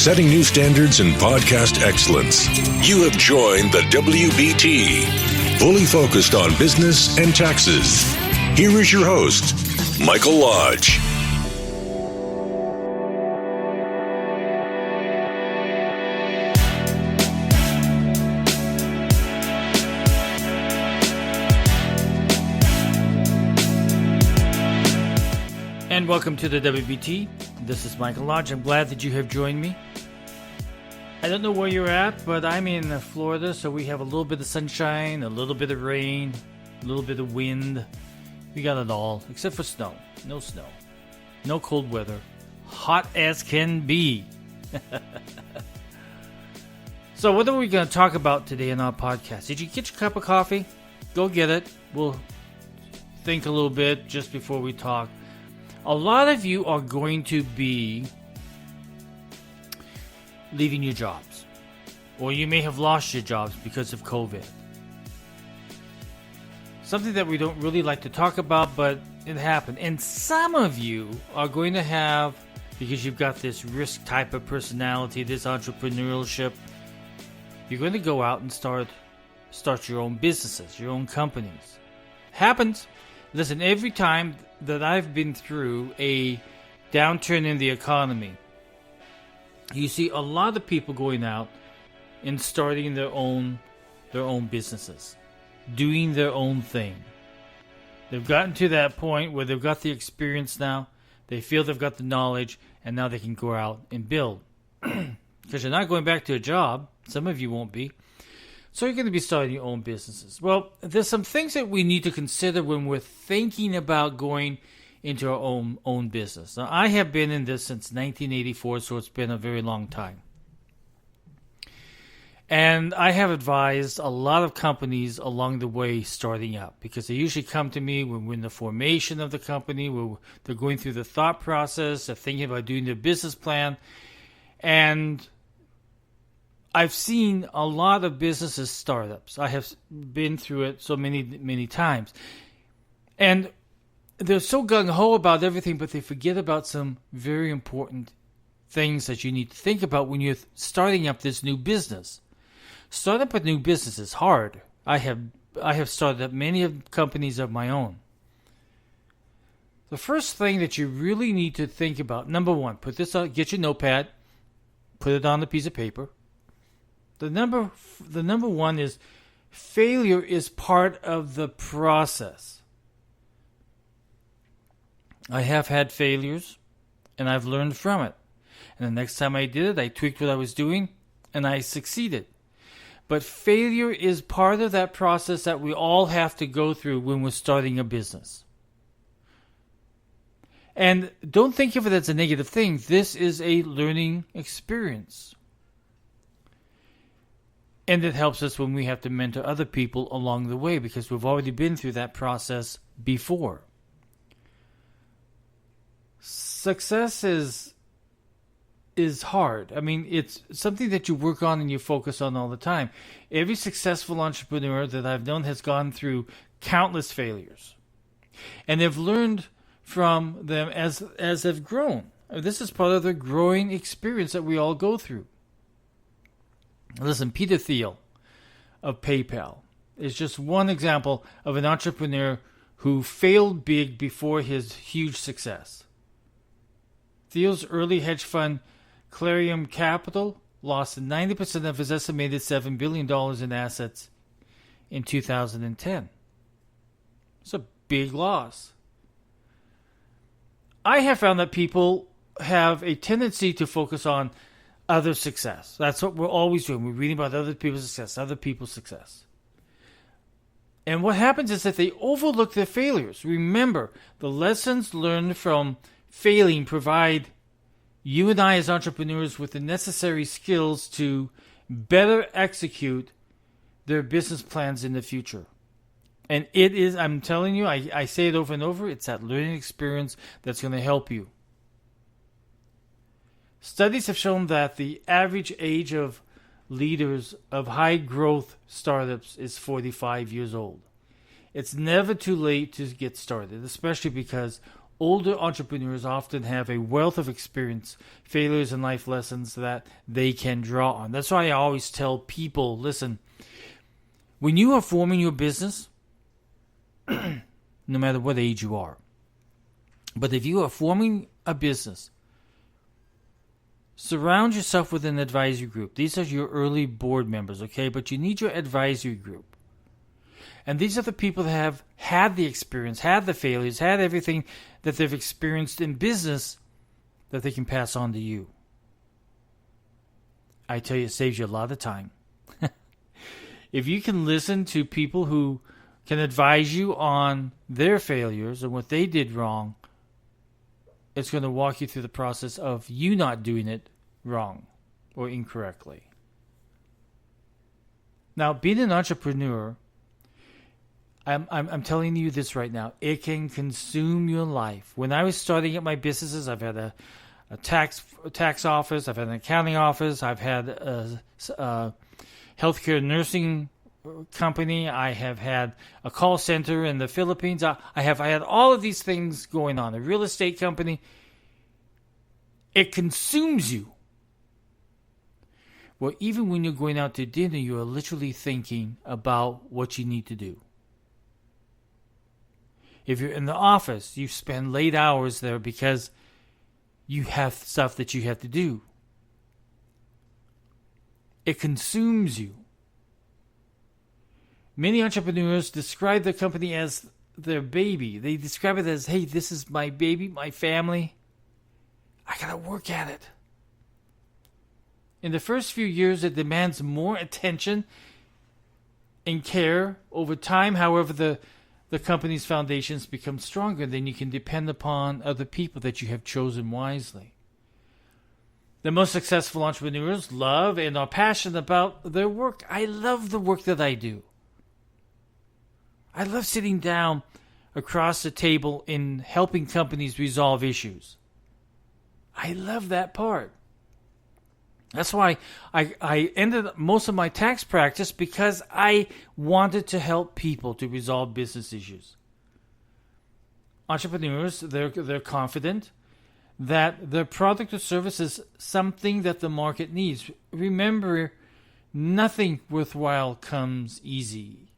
setting new standards in podcast excellence. You have joined the WBT, fully focused on business and taxes. Here is your host, Michael Lodge. And welcome to the WBT. This is Michael Lodge. I'm glad that you have joined me. I don't know where you're at, but I'm in Florida, so we have a little bit of sunshine, a little bit of rain, a little bit of wind. We got it all, except for snow. No snow. No cold weather. Hot as can be. So what are we going to talk about today in our podcast? Did you get your cup of coffee? Go get it. We'll think a little bit just before we talk. A lot of you are going to be leaving your jobs, or you may have lost your jobs because of COVID. Something that we don't really like to talk about, but it happened. And some of you are going to have, because you've got this risk type of personality, this entrepreneurship, you're going to go out and start your own businesses, your own companies. Happens. Listen, every time that I've been through a downturn in the economy, you see a lot of people going out and starting their own businesses, doing their own thing. They've gotten to that point where they've got the experience now, they feel they've got the knowledge, and now they can go out and build. Because you're not going back to a job. Some of you won't be. So you're going to be starting your own businesses. Well, there's some things that we need to consider when we're thinking about going into our own business. Now, I have been in this since 1984, so it's been a very long time. And I have advised a lot of companies along the way starting up, because they usually come to me when we're in the formation of the company, where they're going through the thought process, they're thinking about doing their business plan, and I've seen a lot of businesses startups. I have been through it so many times. And they're so gung-ho about everything, but they forget about some very important things that you need to think about when you're starting up this new business. Starting up a new business is hard. I have started up many companies of my own. The first thing that you really need to think about, number one, put this on, get your notepad, put it on a piece of paper. The number one is failure is part of the process. I have had failures, and I've learned from it. And the next time I did it, I tweaked what I was doing, and I succeeded. But failure is part of that process that we all have to go through when we're starting a business. And don't think of it as a negative thing. This is a learning experience. And it helps us when we have to mentor other people along the way, because we've already been through that process before. Success is hard. I mean, it's something that you work on and you focus on all the time. Every successful entrepreneur that I've known has gone through countless failures. And they've learned from them as they've grown. This is part of the growing experience that we all go through. Listen, Peter Thiel of PayPal is just one example of an entrepreneur who failed big before his huge success. Thiel's early hedge fund, Clarium Capital, lost 90% of his estimated $7 billion in assets in 2010. It's a big loss. I have found that people have a tendency to focus on other success. That's what we're always doing. We're reading about other people's success. And what happens is that they overlook their failures. Remember, the lessons learned from failing provide you and I as entrepreneurs with the necessary skills to better execute their business plans in the future. And it is, I'm telling you, I say it over and over, it's that learning experience that's going to help you. Studies have shown that the average age of leaders of high-growth startups is 45 years old. It's never too late to get started, especially because older entrepreneurs often have a wealth of experience, failures, and life lessons that they can draw on. That's why I always tell people, listen, when you are forming your business, no matter what age you are, but if you are forming a business, surround yourself with an advisory group. These are your early board members, okay? But you need your advisory group. And these are the people that have had the experience, had the failures, had everything that they've experienced in business that they can pass on to you. I tell you, it saves you a lot of time. If you can listen to people who can advise you on their failures and what they did wrong, it's going to walk you through the process of you not doing it wrong or incorrectly. Now, being an entrepreneur, I'm telling you this right now, it can consume your life. When I was starting up my businesses, I've had a tax office, I've had an accounting office, I've had a healthcare nursing company, I have had a call center in the Philippines, I had all of these things going on, a real estate company. It consumes you. Well, even when you're going out to dinner, you are literally thinking about what you need to do. If you're in the office, you spend late hours there because you have stuff that you have to do. It consumes you. Many entrepreneurs describe their company as their baby. They describe it as, hey, this is my baby, my family. I gotta work at it. In the first few years, it demands more attention and care. Over time, however, the company's foundations become stronger, then you can depend upon other people that you have chosen wisely. The most successful entrepreneurs love and are passionate about their work. I love the work that I do. I love sitting down across the table and helping companies resolve issues. I love that part. That's why I ended most of my tax practice, because I wanted to help people to resolve business issues. Entrepreneurs, they're confident that their product or service is something that the market needs. Remember, nothing worthwhile comes easy.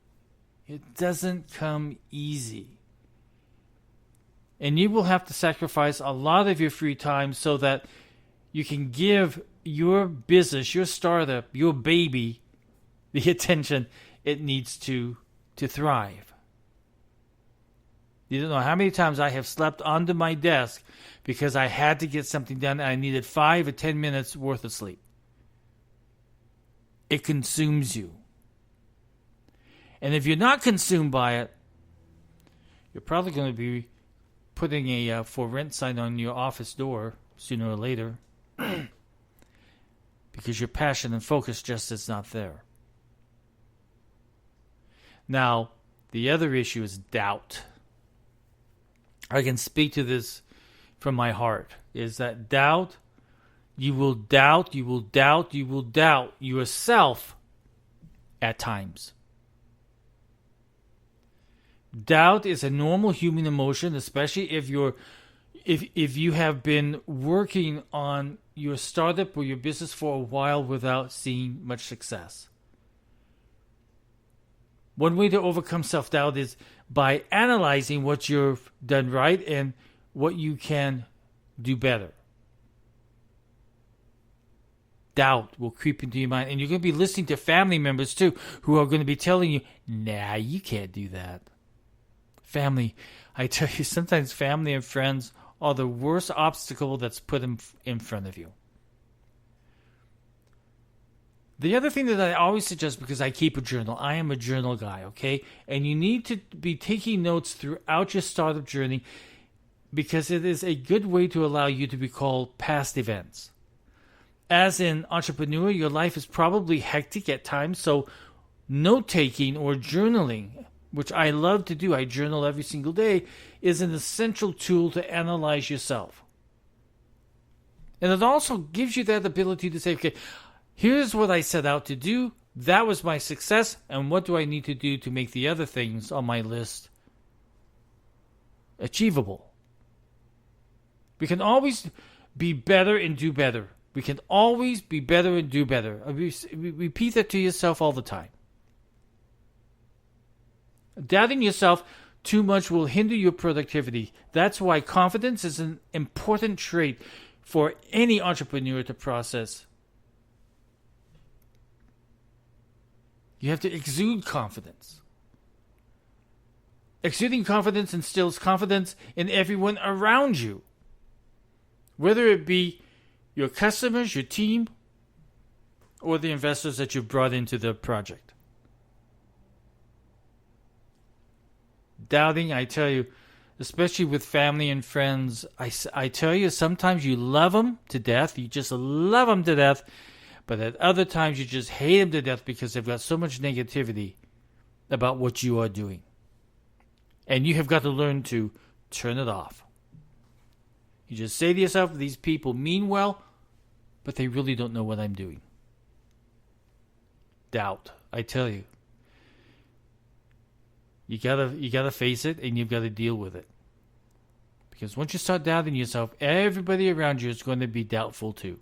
It doesn't come easy. And you will have to sacrifice a lot of your free time so that you can give your business, your startup, your baby, the attention it needs to thrive. You don't know how many times I have slept under my desk because I had to get something done and I needed 5 or 10 minutes worth of sleep. It consumes you. And if you're not consumed by it, you're probably going to be putting a for rent sign on your office door sooner or later because your passion and focus just is not there. Now, the other issue is doubt. I can speak to this from my heart, is that doubt, you will doubt yourself at times. Doubt is a normal human emotion, especially if you have been working on your startup or your business for a while without seeing much success. One way to overcome self-doubt is by analyzing what you've done right and what you can do better. Doubt will creep into your mind, and you're going to be listening to family members too who are going to be telling you, nah, you can't do that. Family, I tell you, sometimes family and friends are the worst obstacle that's put in front of you. The other thing that I always suggest, because I keep a journal, I am a journal guy, okay? And you need to be taking notes throughout your startup journey because it is a good way to allow you to recall past events. As an entrepreneur, your life is probably hectic at times, so note-taking or journaling, which I love to do, I journal every single day, is an essential tool to analyze yourself. And it also gives you that ability to say, okay, here's what I set out to do, that was my success, and what do I need to do to make the other things on my list achievable? We can always be better and do better. We can always be better and do better. Repeat that to yourself all the time. Doubting yourself too much will hinder your productivity. That's why confidence is an important trait for any entrepreneur to process. You have to exude confidence. Exuding confidence instills confidence in everyone around you, whether it be your customers, your team, or the investors that you've brought into the project. Doubting, I tell you, especially with family and friends, I tell you, sometimes you love them to death. You just love them to death. But at other times, you just hate them to death because they've got so much negativity about what you are doing. And you have got to learn to turn it off. You just say to yourself, these people mean well, but they really don't know what I'm doing. Doubt, I tell you. You gotta face it, and you've got to deal with it. Because once you start doubting yourself, everybody around you is going to be doubtful too.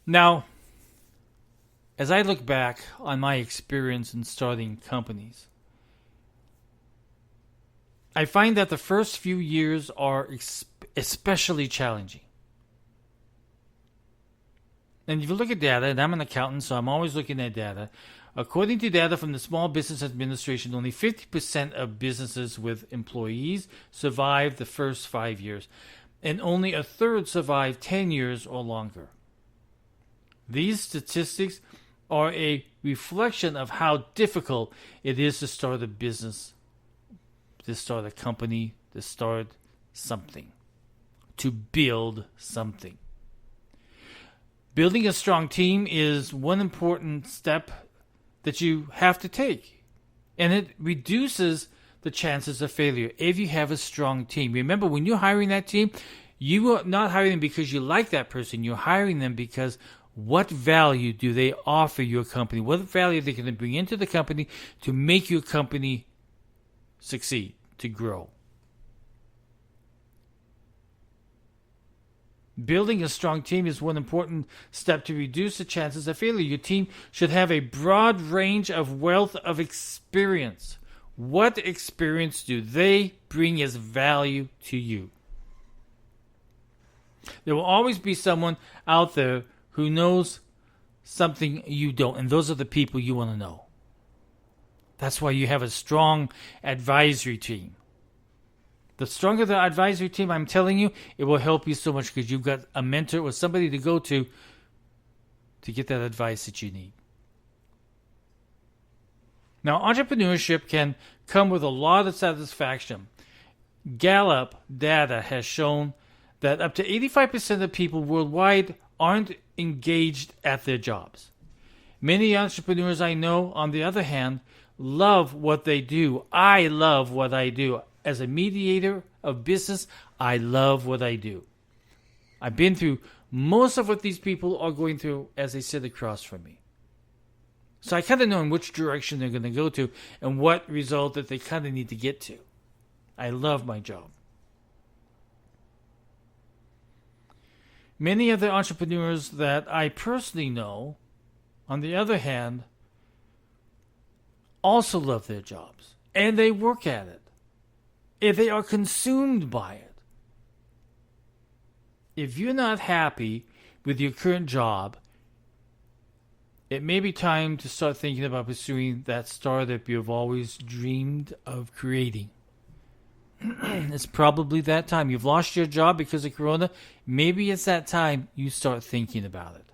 Now, as I look back on my experience in starting companies, I find that the first few years are especially challenging. And if you look at data, and I'm an accountant, so I'm always looking at data. According to data from the Small Business Administration, only 50% of businesses with employees survive the first 5 years, and only a third survive 10 years or longer. These statistics are a reflection of how difficult it is to start a business, to start a company, to start something, to build something. Building a strong team is one important step that you have to take, and it reduces the chances of failure if you have a strong team. Remember, when you're hiring that team, you are not hiring them because you like that person. You're hiring them because what value do they offer your company? What value are they going to bring into the company to make your company succeed, to grow? Building a strong team is one important step to reduce the chances of failure. Your team should have a broad range of wealth of experience. What experience do they bring as value to you? There will always be someone out there who knows something you don't, and those are the people you want to know. That's why you have a strong advisory team. The stronger the advisory team, I'm telling you, it will help you so much because you've got a mentor or somebody to go to get that advice that you need. Now, entrepreneurship can come with a lot of satisfaction. Gallup data has shown that up to 85% of people worldwide aren't engaged at their jobs. Many entrepreneurs I know, on the other hand, love what they do. I love what I do. As a mediator of business, I love what I do. I've been through most of what these people are going through as they sit across from me. So I kind of know in which direction they're going to go to and what result that they kind of need to get to. I love my job. Many of the entrepreneurs that I personally know, on the other hand, also love their jobs. And they work at it. If they are consumed by it. If you're not happy with your current job, it may be time to start thinking about pursuing that startup you've always dreamed of creating. It's probably that time. You've lost your job because of Corona. Maybe it's that time you start thinking about it.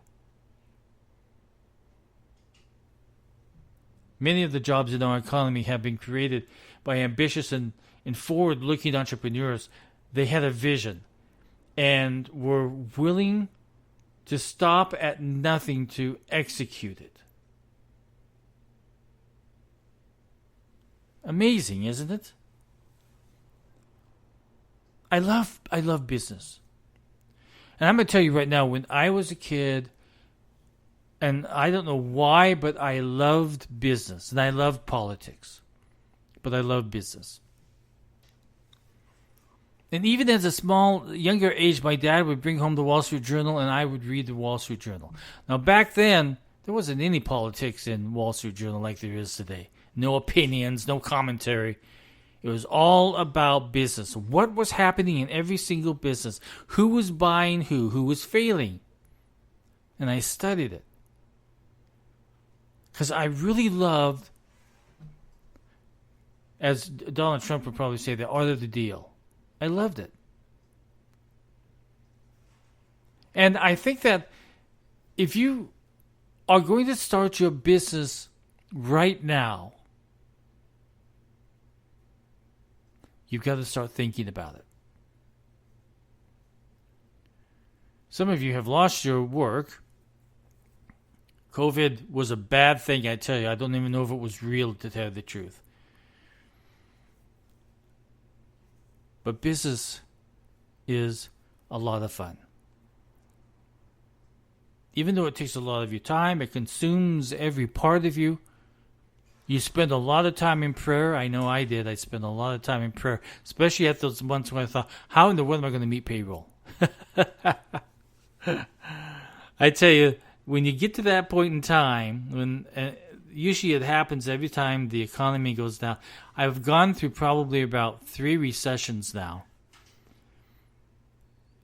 Many of the jobs in our economy have been created by ambitious and forward-looking entrepreneurs. They had a vision and were willing to stop at nothing to execute it. Amazing, isn't it? I love business. And I'm going to tell you right now, when I was a kid, and I don't know why, but I loved business. And I loved politics. But I loved business. And even as a younger age, my dad would bring home the Wall Street Journal and I would read the Wall Street Journal. Now, back then, there wasn't any politics in Wall Street Journal like there is today. No opinions, no commentary. It was all about business. What was happening in every single business? Who was buying who was failing? And I studied it. Because I really loved, as Donald Trump would probably say, the art of the deal. I loved it. And I think that if you are going to start your business right now, you've got to start thinking about it. Some of you have lost your work. COVID was a bad thing, I tell you. I don't even know if it was real, to tell you the truth. But business is a lot of fun. Even though it takes a lot of your time, it consumes every part of you. You spend a lot of time in prayer. I know I did. I spent a lot of time in prayer, especially at those months when I thought, how in the world am I going to meet payroll? I tell you, when you get to that point in time, when usually it happens every time the economy goes down. I've gone through probably about 3 recessions now.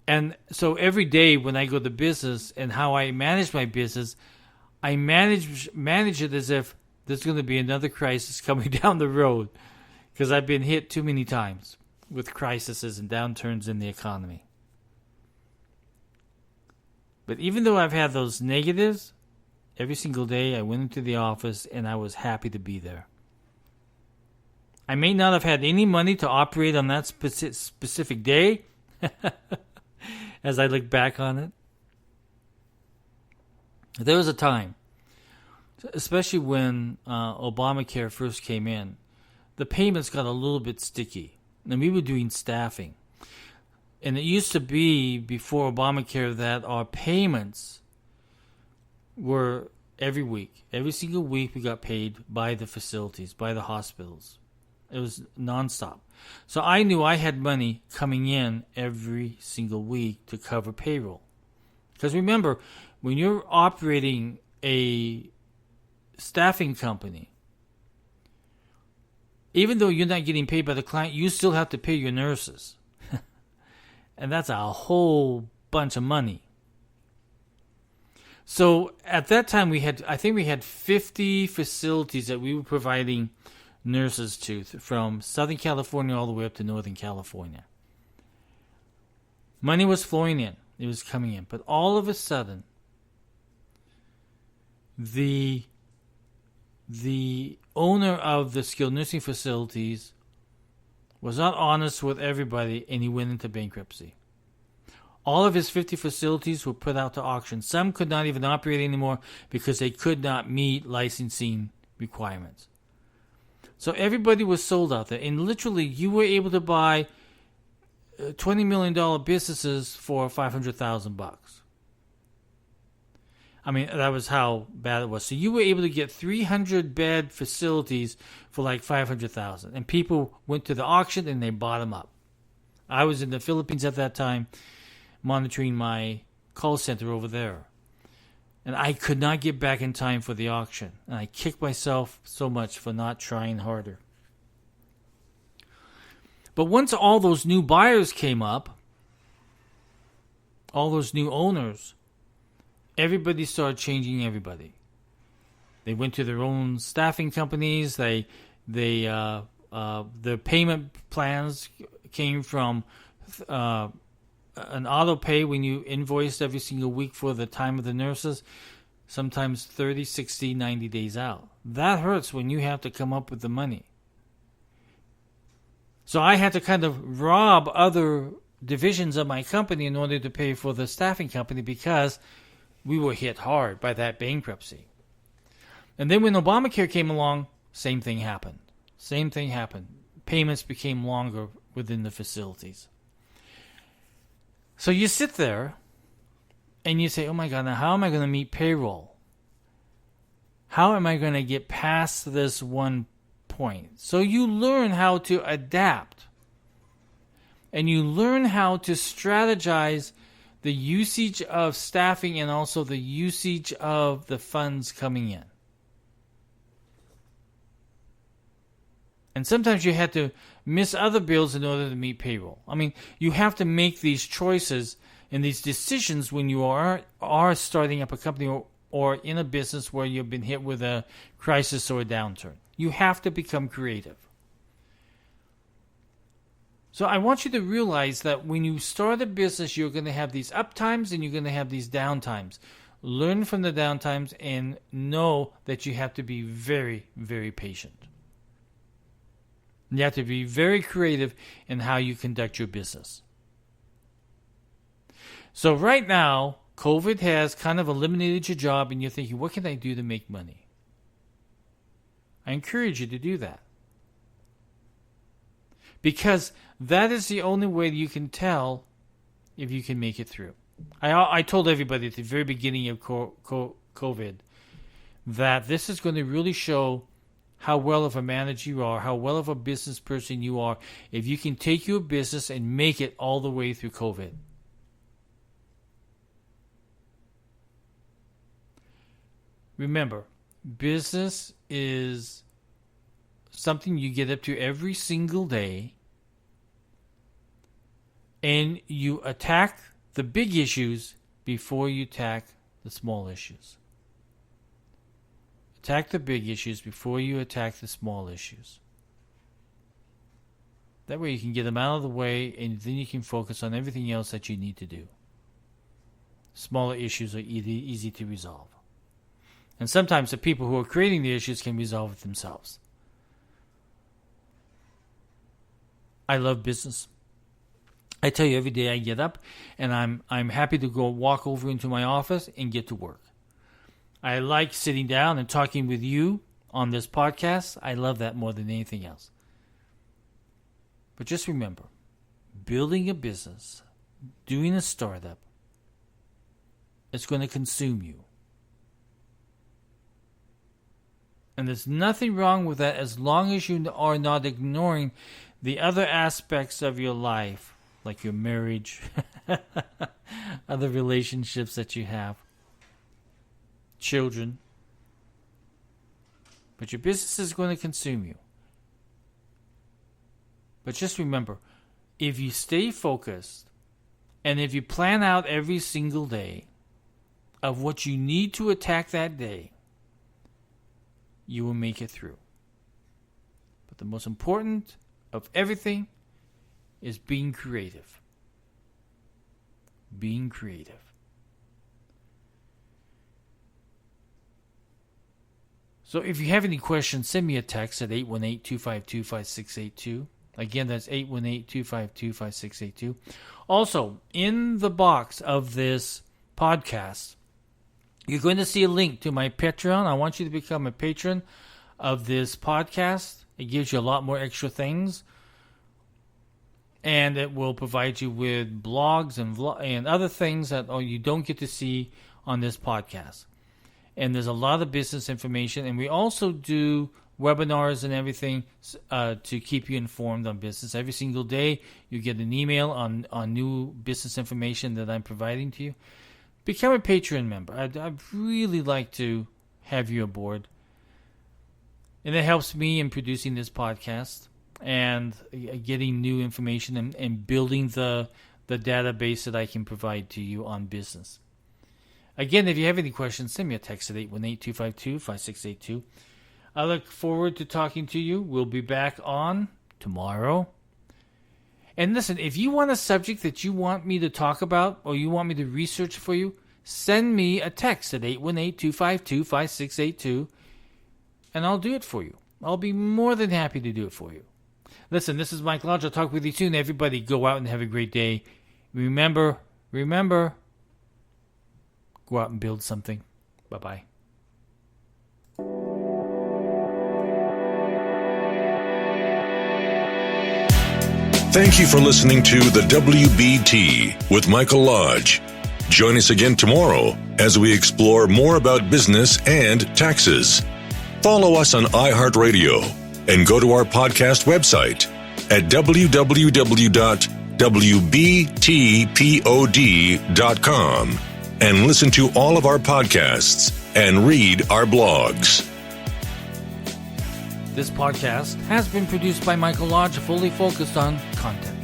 And so every day when I go to business and how I manage my business, I manage it as if there's going to be another crisis coming down the road, because I've been hit too many times with crises and downturns in the economy. But even though I've had those negatives, every single day I went into the office and I was happy to be there. I may not have had any money to operate on that specific day, as I look back on it. There was a time, especially when Obamacare first came in, the payments got a little bit sticky. And we were doing staffing. And it used to be, before Obamacare, that our payments were every week. Every single week we got paid by the facilities, by the hospitals. It was nonstop. So I knew I had money coming in every single week to cover payroll. Because remember, when you're operating a staffing company, even though you're not getting paid by the client, you still have to pay your nurses. And that's a whole bunch of money. So at that time I think we had 50 facilities that we were providing nurses to, from Southern California all the way up to Northern California. Money was flowing in. It was coming in. But all of a sudden, the owner of the skilled nursing facilities was not honest with everybody, and he went into bankruptcy. All of his 50 facilities were put out to auction. Some could not even operate anymore because they could not meet licensing requirements. So everybody was sold out there, and literally you were able to buy $20 million businesses for $500,000. I mean, that was how bad it was. So you were able to get 300-bed facilities for like $500,000. And people went to the auction and they bought them up. I was in the Philippines at that time, monitoring my call center over there. And I could not get back in time for the auction. And I kicked myself so much for not trying harder. But once all those new buyers came up, all those new owners, everybody started changing everybody. They went to their own staffing companies. Their payment plans came from an auto pay when you invoiced every single week for the time of the nurses, sometimes 30, 60, 90 days out. That hurts when you have to come up with the money. So I had to kind of rob other divisions of my company in order to pay for the staffing company, because we were hit hard by that bankruptcy. And then when Obamacare came along, same thing happened. Payments became longer within the facilities. So you sit there and you say, oh my God, now how am I going to meet payroll? How am I going to get past this one point? So you learn how to adapt. and you learn how to strategize the usage of staffing and also the usage of the funds coming in. And sometimes you have to miss other bills in order to meet payroll. I mean, you have to make these choices and these decisions when you are starting up a company or in a business where you've been hit with a crisis or a downturn. You have to become creative. So I want you to realize that when you start a business, you're going to have these up times and you're going to have these down times. Learn from the down times and know that you have to be very, very patient. You have to be very creative in how you conduct your business. So right now, COVID has kind of eliminated your job and you're thinking, what can I do to make money? I encourage you to do that. Because that is the only way you can tell if you can make it through. I told everybody at the very beginning of COVID that this is going to really show how well of a manager you are, how well of a business person you are, if you can take your business and make it all the way through COVID. Remember, business is something you get up to every single day, and you attack the big issues before you attack the small issues. Attack the big issues before you attack the small issues. That way you can get them out of the way, and then you can focus on everything else that you need to do. Smaller issues are easy to resolve. And sometimes the people who are creating the issues can resolve it themselves. I love business. I tell you, every day I get up and I'm happy to go walk over into my office and get to work. I like sitting down and talking with you on this podcast. I love that more than anything else. But just remember, building a business, doing a startup, it's going to consume you. And there's nothing wrong with that as long as you are not ignoring the other aspects of your life, like your marriage, other relationships that you have, children. But your business is going to consume you. But just remember, if you stay focused and if you plan out every single day of what you need to attack that day, you will make it through. But the most important of everything is being creative. Being creative. So if you have any questions, send me a text at 818-252-5682. Again, that's 818-252-5682. Also, in the box of this podcast, you're going to see a link to my Patreon. I want you to become a patron of this podcast. It gives you a lot more extra things. And it will provide you with blogs and other things that you don't get to see on this podcast. And there's a lot of business information. And we also do webinars and everything to keep you informed on business. Every single day, you get an email on new business information that I'm providing to you. Become a Patreon member. I'd really like to have you aboard. And it helps me in producing this podcast and getting new information and building the database that I can provide to you on business. Again, if you have any questions, send me a text at 818-252-5682. I look forward to talking to you. We'll be back on tomorrow. And listen, if you want a subject that you want me to talk about or you want me to research for you, send me a text at 818-252-5682 and I'll do it for you. I'll be more than happy to do it for you. Listen, this is Mike Lodge. I'll talk with you soon. Everybody go out and have a great day. Remember, go out and build something. Bye-bye. Thank you for listening to the WBT with Michael Lodge. Join us again tomorrow as we explore more about business and taxes. Follow us on iHeartRadio and go to our podcast website at www.wbtmedia.com. wbtpod.com and listen to all of our podcasts and read our blogs. This podcast has been produced by Michael Lodge, fully focused on content.